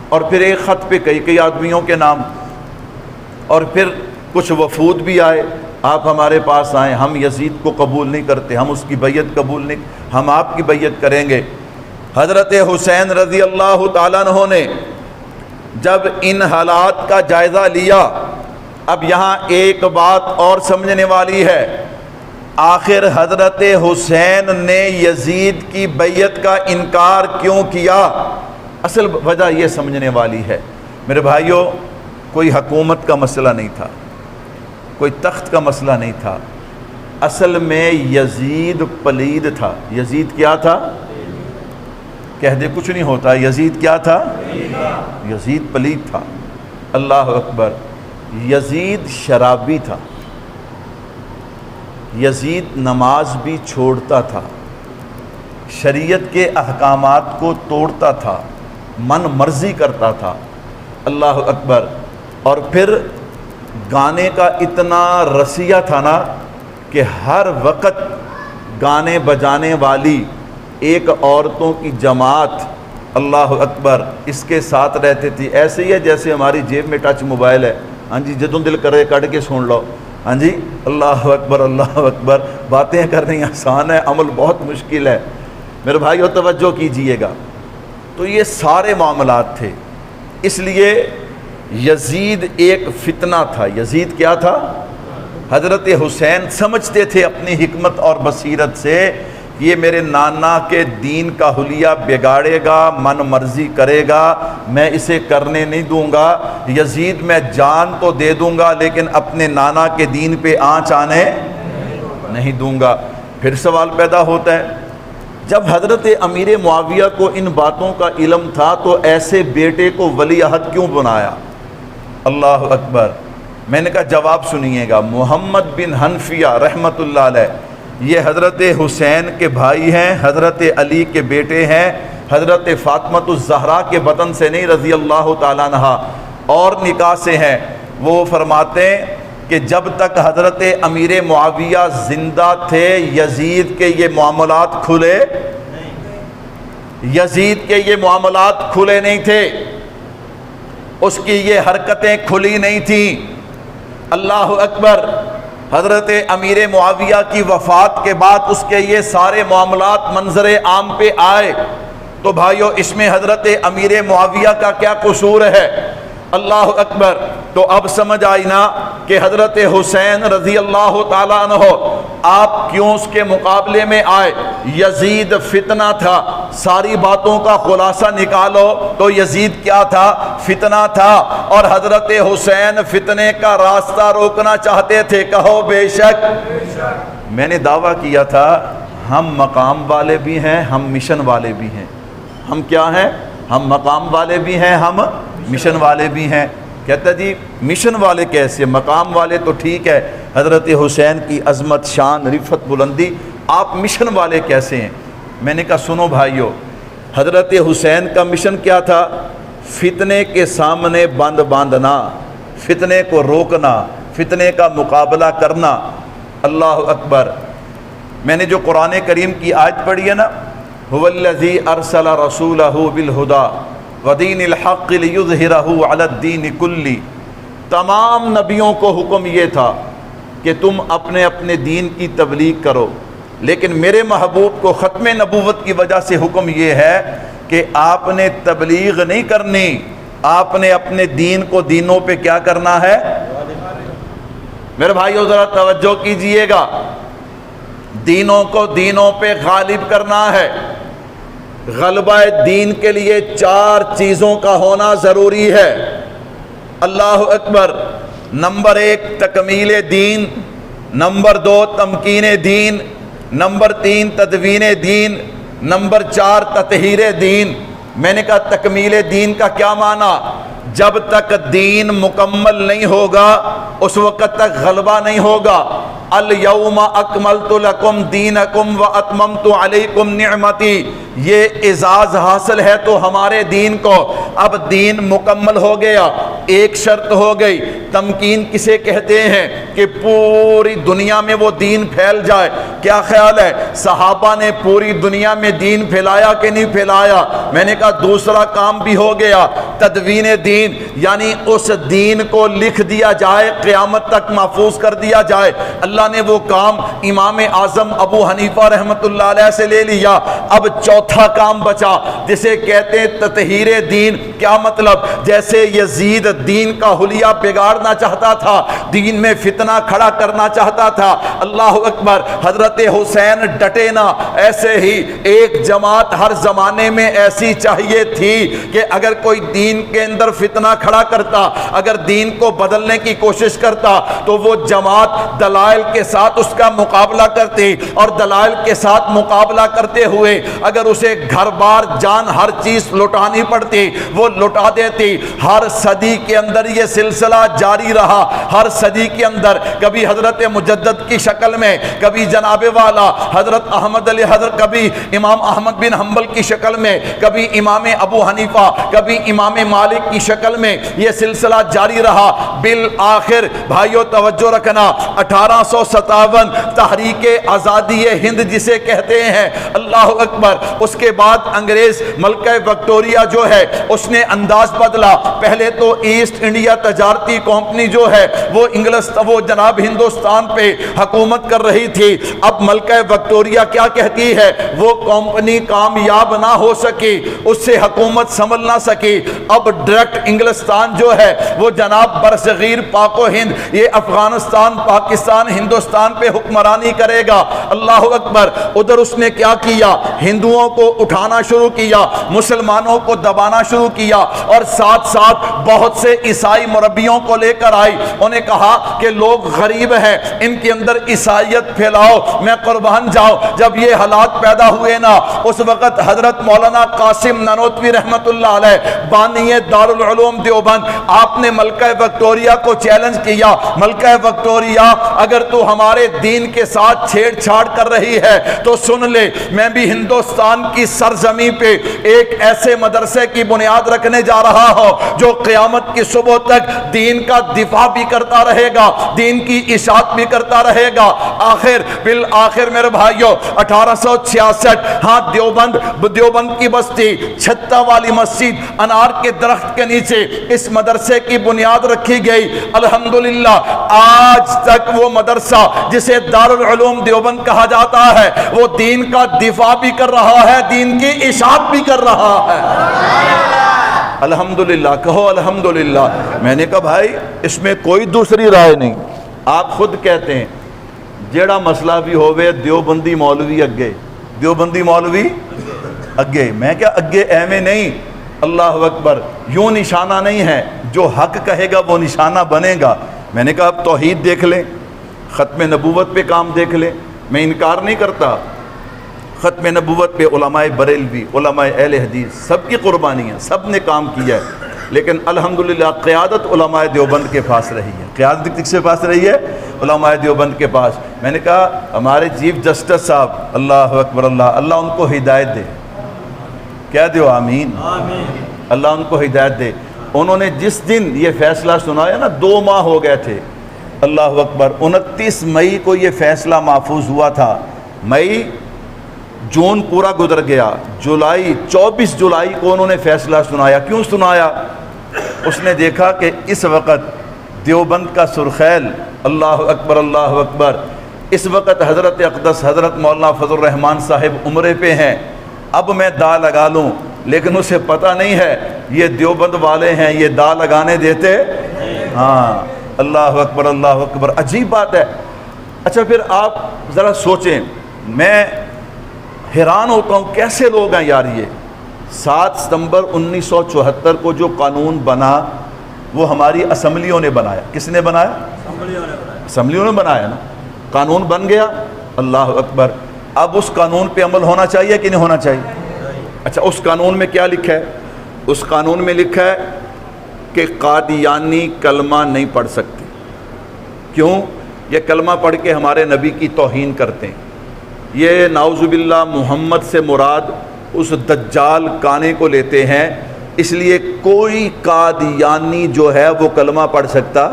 اور پھر ایک خط پہ کئی آدمیوں کے نام، اور پھر کچھ وفود بھی آئے، آپ ہمارے پاس آئیں، ہم یزید کو قبول نہیں کرتے، ہم اس کی بیعت قبول نہیں، ہم آپ کی بیعت کریں گے. حضرت حسین رضی اللہ تعالیٰ عنہ نے جب ان حالات کا جائزہ لیا، اب یہاں ایک بات اور سمجھنے والی ہے. آخر حضرت حسین نے یزید کی بیعت کا انکار کیوں کیا؟ اصل وجہ یہ سمجھنے والی ہے میرے بھائیوں. کوئی حکومت کا مسئلہ نہیں تھا، کوئی تخت کا مسئلہ نہیں تھا. اصل میں یزید پلید تھا. یزید کیا تھا؟ کہہ دے کچھ نہیں ہوتا. یزید کیا تھا؟ یزید پلید تھا. اللہ اکبر. یزید شرابی تھا. یزید نماز بھی چھوڑتا تھا، شریعت کے احکامات کو توڑتا تھا، من مرضی کرتا تھا. اللہ اکبر. اور پھر گانے کا اتنا رسیہ تھا نا کہ ہر وقت گانے بجانے والی ایک عورتوں کی جماعت، اللہ اکبر، اس کے ساتھ رہتے تھی. ایسے ہی ہے جیسے ہماری جیب میں ٹچ موبائل ہے. ہاں جی، جدوں دل کرے کٹ کے سن لو. ہاں جی، اللہ اکبر اللہ اکبر. باتیں کرنی آسان ہے، عمل بہت مشکل ہے. میرے بھائیو توجہ کیجئے گا. تو یہ سارے معاملات تھے. اس لیے یزید ایک فتنہ تھا. یزید کیا تھا؟ حضرت حسین سمجھتے تھے اپنی حکمت اور بصیرت سے یہ میرے نانا کے دین کا حلیہ بگاڑے گا، من مرضی کرے گا، میں اسے کرنے نہیں دوں گا. یزید میں جان تو دے دوں گا لیکن اپنے نانا کے دین پہ آنچ آنے نہیں دوں گا. پھر سوال پیدا ہوتا ہے، جب حضرت امیر معاویہ کو ان باتوں کا علم تھا تو ایسے بیٹے کو ولی عہد کیوں بنایا؟ اللہ اکبر. میں نے کہا جواب سنیے گا. محمد بن حنفیہ رحمۃ اللہ علیہ یہ حضرت حسین کے بھائی ہیں، حضرت علی کے بیٹے ہیں، حضرت فاطمۃ الزہرا کے بطن سے نہیں رضی اللہ تعالیٰ عنہ، اور نکاح سے ہیں. وہ فرماتے ہیں کہ جب تک حضرت امیر معاویہ زندہ تھے یزید کے یہ معاملات کھلے نہیں تھے، اس کی یہ حرکتیں کھلی نہیں تھیں. اللہ اکبر. حضرت امیر معاویہ کی وفات کے بعد اس کے یہ سارے معاملات منظر عام پہ آئے تو بھائیو اس میں حضرت امیر معاویہ کا کیا قصور ہے؟ اللہ اکبر. تو اب سمجھ آئی نا کہ حضرت حسین رضی اللہ تعالیٰ عنہ آپ کیوں اس کے مقابلے میں آئے؟ یزید فتنہ تھا. ساری باتوں کا خلاصہ نکالو تو یزید کیا تھا؟ فتنہ تھا. اور حضرت حسین فتنے کا راستہ روکنا چاہتے تھے. کہو بے شک. میں نے دعویٰ کیا تھا ہم مقام والے بھی ہیں، ہم مشن والے بھی ہیں. ہم کیا ہیں؟ ہم مقام والے بھی ہیں، ہم مشن والے بھی ہیں. کہتا جی مشن والے کیسے؟ مقام والے تو ٹھیک ہے، حضرت حسین کی عظمت، شان، رفعت، بلندی، آپ مشن والے کیسے ہیں؟ میں نے کہا سنو بھائیو، حضرت حسین کا مشن کیا تھا؟ فتنے کے سامنے بند باندھنا، فتنے کو روکنا، فتنے کا مقابلہ کرنا. اللہ اکبر. میں نے جو قرآن کریم کی آیت پڑھی ہے نا، هو الذی ارسل رسولہ بالہدی ودین الحق لیظہرہ علی الدین کلہ. تمام نبیوں کو حکم یہ تھا کہ تم اپنے اپنے دین کی تبلیغ کرو، لیکن میرے محبوب کو ختم نبوت کی وجہ سے حکم یہ ہے کہ آپ نے تبلیغ نہیں کرنی، آپ نے اپنے دین کو دینوں پہ کیا کرنا ہے؟ میرے بھائیو ذرا توجہ کیجئے گا. دینوں کو دینوں پہ غالب کرنا ہے. غلبہ دین کے لیے 4 چیزوں کا ہونا ضروری ہے. اللہ اکبر. نمبر 1 تکمیل دین، نمبر 2 تمکین دین، نمبر 3 تدوین دین، نمبر 4 تطہیر دین. میں نے کہا تکمیل دین کا کیا معنی؟ جب تک دین مکمل نہیں ہوگا اس وقت تک غلبہ نہیں ہوگا. الیوم اکملت لکم دینکم واتممت علیکم نعمتی. یہ اعزاز حاصل ہے تو ہمارے دین کو اب دین مکمل ہو گیا۔ ایک شرط ہو گئی، تمکین کسے کہتے ہیں کہ پوری دنیا میں وہ دین پھیل جائے۔ کیا خیال ہے صحابہ نے پوری دنیا میں دین پھیلایا کہ نہیں پھیلایا؟ میں نے کہا دوسرا کام بھی ہو گیا، تدوین دین، یعنی اس دین کو لکھ دیا جائے، قیامت تک محفوظ کر دیا جائے۔ اللہ نے وہ کام امام اعظم ابو حنیفہ رحمۃ اللہ علیہ سے لے لیا۔ اب چوتھا کام بچا جسے کہتے ہیں تطہیر دین۔ کیا مطلب؟ جیسے یزید دین کا حلیہ بگاڑنا چاہتا تھا، دین میں فتنہ کھڑا کرنا چاہتا تھا، اللہ اکبر، حضرت حسین ڈٹے نا، ایسے ہی ایک جماعت ہر زمانے میں ایسی چاہیے تھی کہ اگر کوئی دین کے اندر فتنہ کھڑا کرتا، اگر دین کو بدلنے کی کوشش کرتا تو وہ جماعت دلائل کے ساتھ اس کا مقابلہ کرتی، اور دلائل کے ساتھ مقابلہ کرتے ہوئے اگر اسے گھر بار جان ہر چیز لوٹانی پڑتی وہ لوٹا دیتی۔ ہر صدی کے اندر یہ سلسلہ جاری رہا، ہر صدی کے اندر کبھی حضرت مجدد کی شکل میں، کبھی جناب والا حضرت احمد علی حضرت، کبھی امام احمد بن حنبل کی شکل میں، کبھی امام ابو حنیفہ، کبھی امام مالک کی شکل میں یہ سلسلہ جاری رہا۔ بالآخر بھائیو توجہ رکھنا، 1857 تحریک آزادی ہند جسے کہتے ہیں، اللہ اکبر، اس کے بعد انگریز ملکہ وکٹوریہ جو ہے اس نے انداز بدلا۔ پہلے تو ایسٹ انڈیا تجارتی کمپنی جو ہے وہ وہ جناب ہندوستان پہ حکومت کر رہی تھی۔ اب ملکہ وکٹوریہ کیا کہتی ہے؟ وہ کمپنی کامیاب نہ ہو سکی، اس سے حکومت سنبھل نہ سکی۔ اب ڈائریکٹ انگلستان جو ہے وہ جناب برصغیر پاک و ہند، یہ افغانستان، پاکستان، ہندوستان پہ حکمرانی کرے گا۔ اللہ اکبر، ادھر اس نے کیا کیا؟ ہندوؤں کو اٹھانا شروع کیا، مسلمانوں کو دبانا شروع کیا، اور ساتھ ساتھ بہت سے عیسائی مربیوں کو لے کر آئی۔ انہیں کہا کہ لوگ غریب ہیں، ان کے اندر عیسائیت پھیلاؤ، میں قربان جاؤ۔ جب یہ حالات پیدا ہوئے نا، اس وقت حضرت مولانا قاسم نانوتوی رحمت اللہ علیہ بانی دارالعلوم دیوبند، آپ نے ملکہ وکٹوریہ کو چیلنج کیا، ملکہ وکٹوریہ اگر تو ہمارے دین کے ساتھ چھیڑ چھاڑ کر رہی ہے تو سن لے، میں بھی ہندوستان کی سرزمین پہ ایک ایسے مدرسے کی بنیاد رکھنے جا رہا ہوں جو قیامت کی صبح تک دین کا دفاع بھی کرتا رہے گا، دین کی اشاعت بھی کرتا رہے گا۔ آخر بالآخر میرے بھائیوں 1866 ہاں دیوبند کی بستی چھتا والی مسجد انار کے درخت کے نیچے اس مدرسے کی بنیاد رکھی گئی۔ الحمدللہ آج تک وہ مدرسہ جسے دارالعلوم دیوبند کہا جاتا ہے وہ دین کا دفاع بھی کر رہا ہے، دین کی اشاعت بھی کر رہا ہے۔ الحمدللہ کہو الحمدللہ۔ میں نے کہا بھائی اس میں کوئی دوسری رائے نہیں، آپ خود کہتے ہیں جیڑا مسئلہ بھی ہوئے دیوبندی مولوی اگے، دیوبندی مولوی اگے۔ میں کیا اگے ایویں نہیں، اللہ اکبر، یوں نشانہ نہیں ہے، جو حق کہے گا وہ نشانہ بنے گا۔ میں نے کہا اب توحید دیکھ لیں، ختم نبوت پہ کام دیکھ لیں، میں انکار نہیں کرتا، ختم نبوت پہ علماء بریلوی، علماء اہل حدیث سب کی قربانی ہے، سب نے کام کیا ہے، لیکن الحمدللہ قیادت علماء دیوبند کے پاس رہی ہے۔ قیادت کس کے پاس رہی ہے؟ علماء دیوبند کے پاس۔ میں نے کہا ہمارے چیف جسٹس صاحب، اللہ اکبر، اللہ ان کو ہدایت دے، کہہ دیو آمین، اللہ ان کو ہدایت دے۔ انہوں نے جس دن یہ فیصلہ سنایا نا 2 ماہ ہو گئے تھے، اللہ اکبر، 29 مئی کو یہ فیصلہ محفوظ ہوا تھا، مئی جون پورا گزر گیا، جولائی 24 جولائی کو انہوں نے فیصلہ سنایا۔ کیوں سنایا؟ اس نے دیکھا کہ اس وقت دیوبند کا سرخیل، اللہ اکبر اللہ اکبر، اس وقت حضرت اقدس حضرت مولانا فضل الرحمان صاحب عمرے پہ ہیں، اب میں دا لگا لوں، لیکن اسے پتہ نہیں ہے یہ دیوبند والے ہیں، یہ دا لگانے دیتے؟ ہاں، اللہ اکبر اللہ اکبر، عجیب بات ہے۔ اچھا پھر آپ ذرا سوچیں، میں حیران ہوتا ہوں کیسے لوگ ہیں یار۔ یہ 7 ستمبر 1974 کو جو قانون بنا وہ ہماری اسمبلیوں نے بنایا۔ کس نے بنایا؟ اسمبلیوں نے بنایا نا، قانون بن گیا، اللہ اکبر۔ اب اس قانون پہ عمل ہونا چاہیے کہ نہیں ہونا چاہیے؟ اچھا اس قانون میں کیا لکھا ہے؟ اس قانون میں لکھا ہے کہ قادیانی کلمہ نہیں پڑھ سکتے۔ کیوں؟ یہ کلمہ پڑھ کے ہمارے نبی کی توہین کرتے ہیں۔ یہ نعوذ باللہ محمد سے مراد اس دجال کانے کو لیتے ہیں، اس لیے کوئی قادیانی جو ہے وہ کلمہ پڑھ سکتا،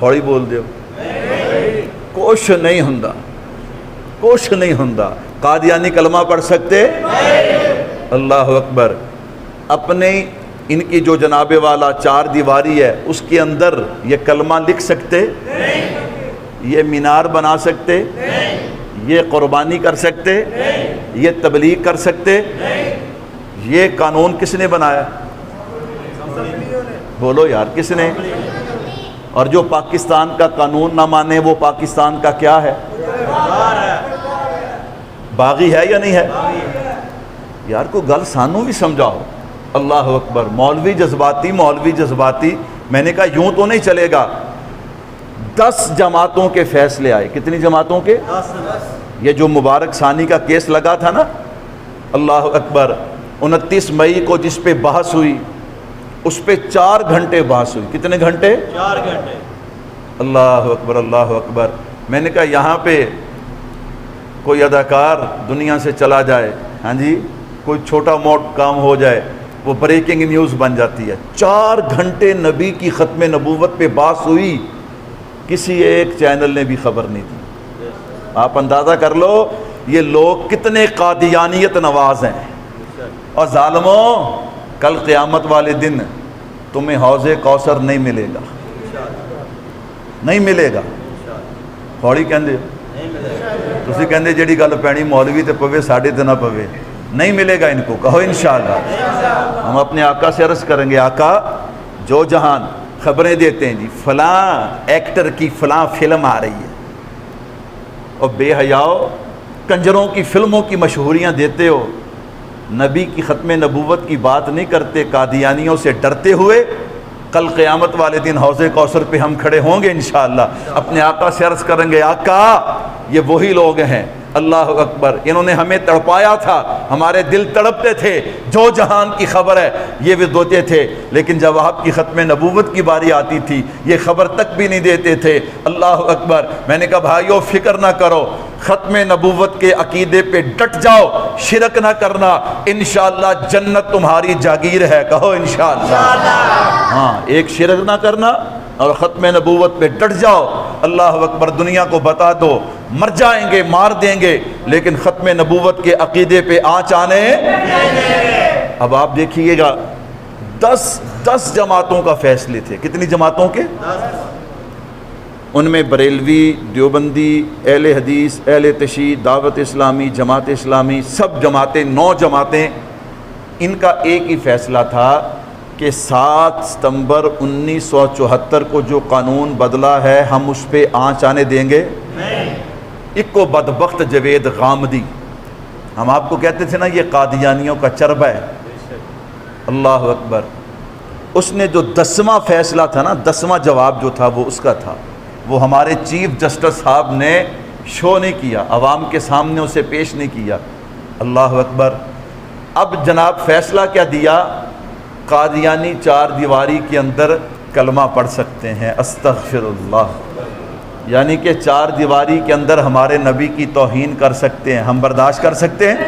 ہوڑی بول دیو، کچھ نہیں ہوندا، کچھ نہیں ہوندا۔ قادیانی کلمہ پڑھ سکتے؟ اللہ اکبر۔ اپنے ان کی جو جناب والا چار دیواری ہے اس کے اندر یہ کلمہ لکھ سکتے؟ یہ مینار بنا سکتے؟ یہ قربانی کر سکتے؟ یہ تبلیغ کر سکتے؟ یہ قانون کس نے بنایا؟ بولو یار، کس نے؟ اور جو پاکستان کا قانون نہ مانے وہ پاکستان کا کیا ہے؟ باغی ہے یا نہیں ہے؟ یار کو گل سانوں بھی سمجھاؤ۔ اللہ اکبر۔ مولوی جذباتی، مولوی جذباتی، میں نے کہا یوں تو نہیں چلے گا۔ 10 جماعتوں کے فیصلے آئے۔ کتنی جماعتوں کے؟ یہ جو مبارک ثانی کا کیس لگا تھا نا، اللہ اکبر، 29 مئی کو جس پہ بحث ہوئی اس پہ 4 گھنٹے بحث ہوئی۔ کتنے گھنٹے؟ 4 گھنٹے۔ اللہ اکبر، اللہ اکبر۔ میں نے کہا یہاں پہ کوئی اداکار دنیا سے چلا جائے، ہاں جی، کوئی چھوٹا موٹ کام ہو جائے، وہ بریکنگ نیوز بن جاتی ہے۔ 4 گھنٹے نبی کی ختم نبوت پہ بحث ہوئی، کسی ایک چینل نے بھی خبر نہیں دی۔ آپ اندازہ کر لو یہ لوگ کتنے قادیانیت نواز ہیں۔ اور ظالموں، کل قیامت والے دن تمہیں حوض کوثر نہیں ملے گا، نہیں ملے گا۔ ہوڑی کہندے تسی کہندے جیڑی گل پینی مولوی تے پوے ساڈے تے نہ پوے، نہیں ملے گا ان کو۔ کہو انشاءاللہ۔ ہم اپنے آقا سے عرض کریں گے، آقا جو جہان خبریں دیتے ہیں جی فلاں ایکٹر کی فلاں فلم آ رہی ہے، اور بے حیاؤ کنجروں کی فلموں کی مشہوریاں دیتے ہو، نبی کی ختم نبوت کی بات نہیں کرتے، قادیانیوں سے ڈرتے ہوئے۔ کل قیامت والے دن حوض کوثر پہ ہم کھڑے ہوں گے انشاءاللہ، اپنے آقا سے عرض کریں گے، آقا یہ وہی لوگ ہیں، اللہ اکبر، انہوں نے ہمیں تڑپایا تھا، ہمارے دل تڑپتے تھے، جو جہان کی خبر ہے یہ بھی دیتے تھے، لیکن جب آپ کی ختم نبوت کی باری آتی تھی یہ خبر تک بھی نہیں دیتے تھے۔ اللہ اکبر۔ میں نے کہا بھائیو فکر نہ کرو، ختم نبوت کے عقیدے پہ ڈٹ جاؤ، شرک نہ کرنا، انشاءاللہ جنت تمہاری جاگیر ہے۔ کہو انشاءاللہ۔ ہاں، ایک شرک نہ کرنا اور ختم نبوت پہ ڈٹ جاؤ۔ اللہ اکبر۔ دنیا کو بتا دو مر جائیں گے، مار دیں گے، لیکن ختم نبوت کے عقیدے پہ آنچ آنے۔ اب آپ دیکھیے گا 10 جماعتوں کا فیصلے تھے۔ کتنی جماعتوں کے؟ ان میں بریلوی، دیوبندی، اہل حدیث، اہل تشیع، دعوت اسلامی، جماعت اسلامی، سب جماعتیں، 9 جماعتیں، ان کا ایک ہی فیصلہ تھا کہ 7 ستمبر 1974 کو جو قانون بدلا ہے ہم اس پہ آنچ آنے دیں گے نہیں۔ ایک کو بدبخت جوید غامدی، ہم آپ کو کہتے تھے نا یہ قادیانیوں کا چربہ ہے، اللہ اکبر، اس نے جو 10واں فیصلہ تھا نا، 10واں جواب جو تھا وہ اس کا تھا، وہ ہمارے چیف جسٹس صاحب نے شو نہیں کیا، عوام کے سامنے اسے پیش نہیں کیا۔ اللہ اکبر۔ اب جناب فیصلہ کیا دیا؟ قادیانی 4 دیواری کے اندر کلمہ پڑھ سکتے ہیں، استغفر اللہ، یعنی کہ 4 دیواری کے اندر ہمارے نبی کی توہین کر سکتے ہیں، ہم برداشت کر سکتے ہیں؟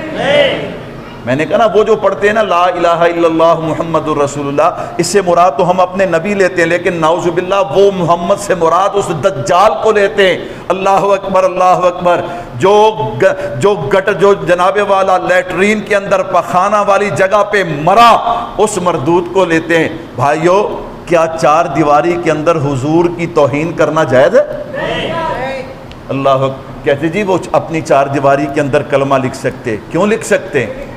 میں نے کہا نا وہ جو پڑھتے ہیں نا لا الہ الا اللہ محمد الرسول اللہ، اس سے مراد تو ہم اپنے نبی لیتے ہیں، لیکن نعوذ باللہ وہ محمد سے مراد اس دجال کو لیتے ہیں۔ اللہ اکبر، اللہ اکبر۔ جو جناب والا لیٹرین کے اندر پخانہ والی جگہ پہ مرا، اس مردود کو لیتے ہیں۔ بھائیو کیا 4 دیواری کے اندر حضور کی توہین کرنا جائز ہے؟ اللہ کہتے جی وہ اپنی 4 دیواری کے اندر کلمہ لکھ سکتے، کیوں لکھ سکتے ہیں؟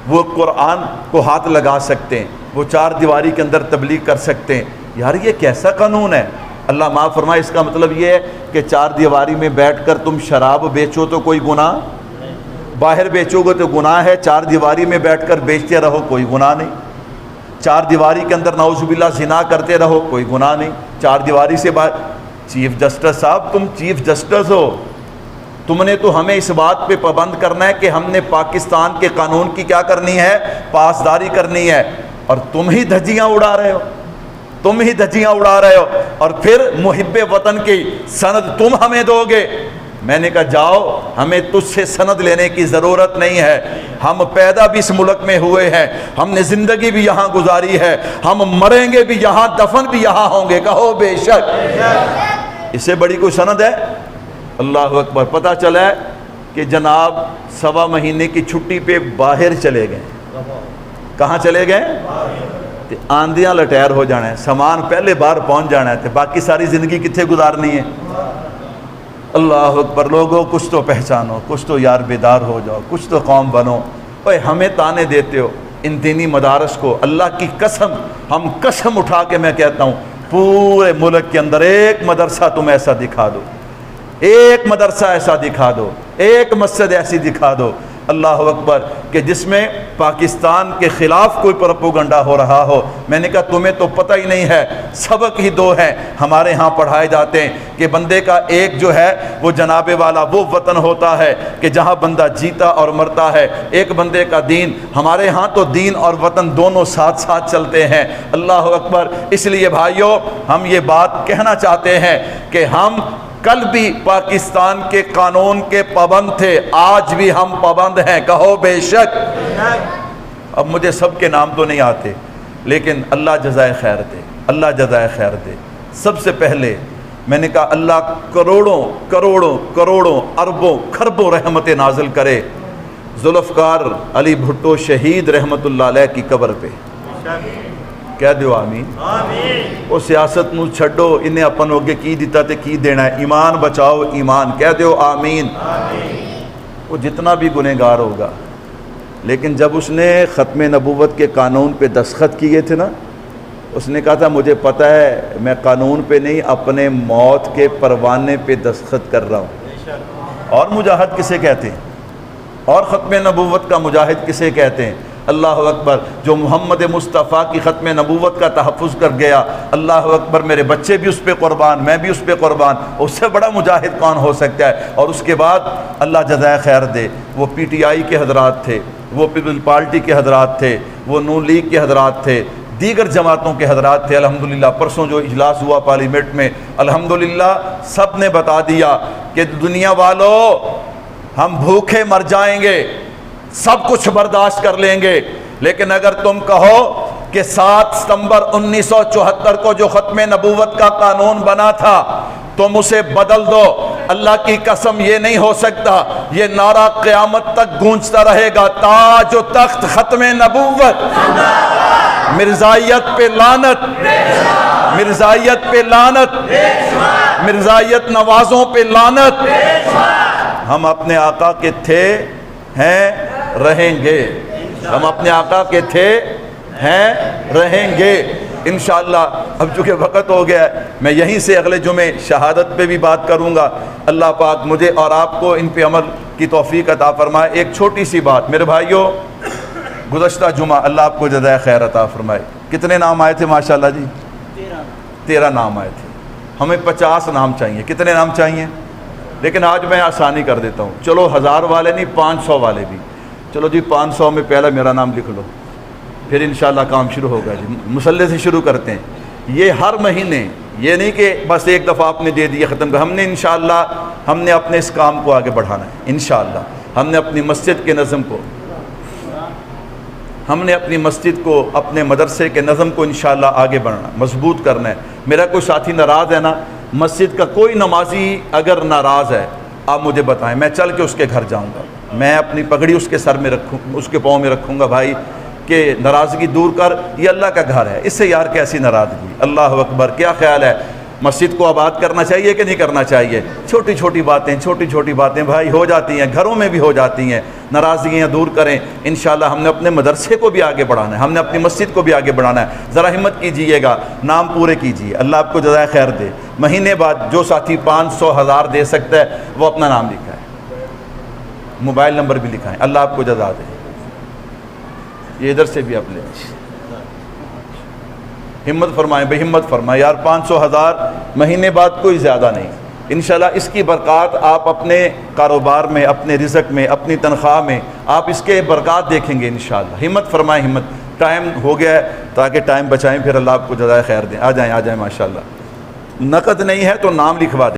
وہ قرآن کو ہاتھ لگا سکتے ہیں، وہ 4 دیواری کے اندر تبلیغ کر سکتے ہیں۔ یار یہ کیسا قانون ہے؟ اللہ معاف فرمائے، اس کا مطلب یہ ہے کہ 4 دیواری میں بیٹھ کر تم شراب بیچو تو کوئی گناہ، باہر بیچو گے تو گناہ ہے، 4 دیواری میں بیٹھ کر بیچتے رہو کوئی گناہ نہیں، 4 دیواری کے اندر نعوذ باللہ زنا کرتے رہو کوئی گناہ نہیں، 4 دیواری سے باہر۔ چیف جسٹس صاحب تم چیف جسٹس ہو، تم نے تو ہمیں اس بات پہ پابند کرنا ہے کہ ہم نے پاکستان کے قانون کی کیا کرنی ہے؟ پاسداری کرنی ہے، اور تم ہی دھجیاں اڑا رہے ہو، تم ہی دھجیاں اڑا رہے ہو، اور پھر محب وطن کی سند تم ہمیں دو گے۔ میں نے کہا جاؤ، ہمیں تجھ سے سند لینے کی ضرورت نہیں ہے، ہم پیدا بھی اس ملک میں ہوئے ہیں، ہم نے زندگی بھی یہاں گزاری ہے، ہم مریں گے بھی یہاں، دفن بھی یہاں ہوں گے، کہو بے شک۔ اس سے بڑی کوئی سند ہے؟ اللہ اکبر۔ پتہ چلا ہے کہ جناب 1.25 مہینے کی چھٹی پہ باہر چلے گئے۔ کہاں چلے گئے؟ آندیاں لٹیر ہو جانا ہے، سامان پہلے بار پہنچ جانا ہے، باقی ساری زندگی کتنے گزارنی ہے؟ اللہ اکبر۔ لوگوں کچھ تو پہچانو، کچھ تو یار بیدار ہو جاؤ، کچھ تو قوم بنو۔ اوے ہمیں تانے دیتے ہو ان دینی مدارس کو، اللہ کی قسم، ہم قسم اٹھا کے میں کہتا ہوں پورے ملک کے اندر ایک مدرسہ تم ایسا دکھا دو، ایک مدرسہ ایسا دکھا دو، ایک مسجد ایسی دکھا دو، اللہ اکبر، کہ جس میں پاکستان کے خلاف کوئی پروپیگنڈا ہو رہا ہو۔ میں نے کہا تمہیں تو پتہ ہی نہیں ہے، سبق ہی 2 ہیں ہمارے ہاں پڑھائے جاتے ہیں کہ بندے کا ایک جو ہے وہ جناب والا وہ وطن ہوتا ہے کہ جہاں بندہ جیتا اور مرتا ہے، ایک بندے کا دین۔ ہمارے ہاں تو دین اور وطن دونوں ساتھ ساتھ چلتے ہیں، اللہ اکبر۔ اس لیے بھائیوں ہم یہ بات کہنا چاہتے ہیں کہ ہم کل بھی پاکستان کے قانون کے پابند تھے، آج بھی ہم پابند ہیں، کہو بے شک۔ اب مجھے سب کے نام تو نہیں آتے، لیکن اللہ جزائے خیر دے، اللہ جزائے خیر دے۔ سب سے پہلے میں نے کہا اللہ کروڑوں کروڑوں کروڑوں اربوں خربوں رحمتیں نازل کرے ذوالفقار علی بھٹو شہید رحمت اللہ علیہ کی قبر پہ۔ کہہ دیو آمین۔ وہ سیاست نو چھڈو، انہیں اپن ہوگے کی دیتا تے کی دینا ہے، ایمان بچاؤ ایمان، کہہ دیو آمین۔ وہ جتنا بھی گنہگار ہوگا، لیکن جب اس نے ختم نبوت کے قانون پہ دستخط کیے تھے نا، اس نے کہا تھا مجھے پتہ ہے میں قانون پہ نہیں اپنے موت کے پروانے پہ دستخط کر رہا ہوں۔ اور مجاہد کسے کہتے ہیں؟ اور ختم نبوت کا مجاہد کسے کہتے ہیں؟ اللہ اکبر، جو محمد مصطفیٰ کی ختم نبوت کا تحفظ کر گیا، اللہ اکبر، میرے بچے بھی اس پہ قربان، میں بھی اس پہ قربان، اس سے بڑا مجاہد کون ہو سکتا ہے؟ اور اس کے بعد اللہ جزائے خیر دے، وہ پی ٹی آئی کے حضرات تھے، وہ پیپل پارٹی کے حضرات تھے، وہ نون لیگ کے حضرات تھے، دیگر جماعتوں کے حضرات تھے، الحمدللہ۔ پرسوں جو اجلاس ہوا پارلیمنٹ میں، الحمدللہ سب نے بتا دیا کہ دنیا والوں ہم بھوکے مر جائیں گے، سب کچھ برداشت کر لیں گے، لیکن اگر تم کہو کہ 7 ستمبر 1974 کو جو ختم نبوت کا قانون بنا تھا تم اسے بدل دو، اللہ کی قسم یہ نہیں ہو سکتا، یہ نعرہ قیامت تک گونجتا رہے گا، تاج و تخت ختم نبوت، مرزائیت پہ لعنت، مرزائیت پہ لعنت، مرزائیت نوازوں پہ لعنت۔ ہم اپنے آقا کے تھے، ہیں، رہیں گے، ہم اپنے آقا کے تھے، ہیں، رہیں گے انشاءاللہ۔ اب چونکہ وقت ہو گیا ہے، میں یہیں سے اگلے جمعے شہادت پہ بھی بات کروں گا۔ اللہ پاک مجھے اور آپ کو ان پہ عمل کی توفیق عطا فرمائے۔ ایک چھوٹی سی بات میرے بھائیوں، گزشتہ جمعہ اللہ آپ کو جزائے خیر عطا فرمائے، کتنے نام آئے تھے ماشاءاللہ جی؟ 13 نام آئے تھے۔ ہمیں 50 نام چاہیے، کتنے نام چاہیے؟ لیکن آج میں آسانی کر دیتا ہوں، چلو 1000 والے نہیں، 500 والے بھی، چلو جی 500 میں پہلا میرا نام لکھ لو، پھر انشاءاللہ کام شروع ہوگا جی۔ مصلی سے شروع کرتے ہیں، یہ ہر مہینے، یہ نہیں کہ بس ایک دفعہ آپ نے دے دیا ختم کر، ہم نے انشاءاللہ ہم نے اپنے اس کام کو آگے بڑھانا ہے انشاءاللہ۔ ہم نے اپنی مسجد کے نظم کو، ہم نے اپنی مسجد کو، اپنے مدرسے کے نظم کو انشاءاللہ آگے بڑھنا، مضبوط کرنا ہے۔ میرا کوئی ساتھی ناراض ہے نا، مسجد کا کوئی نمازی اگر ناراض ہے آپ مجھے بتائیں، میں چل کے اس کے گھر جاؤں گا، میں اپنی پگڑی اس کے سر میں رکھوں، اس کے پاؤں میں رکھوں گا، بھائی کہ ناراضگی دور کر، یہ اللہ کا گھر ہے، اس سے یار کیسی ناراضگی؟ اللہ اکبر۔ کیا خیال ہے، مسجد کو آباد کرنا چاہیے کہ نہیں کرنا چاہیے؟ چھوٹی چھوٹی باتیں بھائی ہو جاتی ہیں، گھروں میں بھی ہو جاتی ہیں، ناراضگیاں دور کریں انشاءاللہ۔ ہم نے اپنے مدرسے کو بھی آگے بڑھانا ہے، ہم نے اپنی مسجد کو بھی آگے بڑھانا ہے۔ ذرا ہمت کیجئے گا، نام پورے کیجئے، اللہ آپ کو جزائے خیر دے۔ مہینے بعد جو ساتھی 500 1000 دے سکتا ہے وہ اپنا نام لکھائے، موبائل نمبر بھی لکھائیں، اللہ آپ کو جزا دے۔ یہ ادھر سے بھی آپ لیں، ہمت فرمائیں، بے ہمت فرمائیں یار، 500 1000 مہینے بعد کوئی زیادہ نہیں انشاءاللہ۔ اس کی برکات آپ اپنے کاروبار میں، اپنے رزق میں، اپنی تنخواہ میں آپ اس کے برکات دیکھیں گے انشاءاللہ۔ ہمت فرمائیں، ہمت۔ ٹائم ہو گیا ہے، تاکہ ٹائم بچائیں، پھر اللہ آپ کو جزائے خیر دیں۔ آ جائیں ماشاءاللہ۔ نقد نہیں ہے تو نام لکھوا دیں۔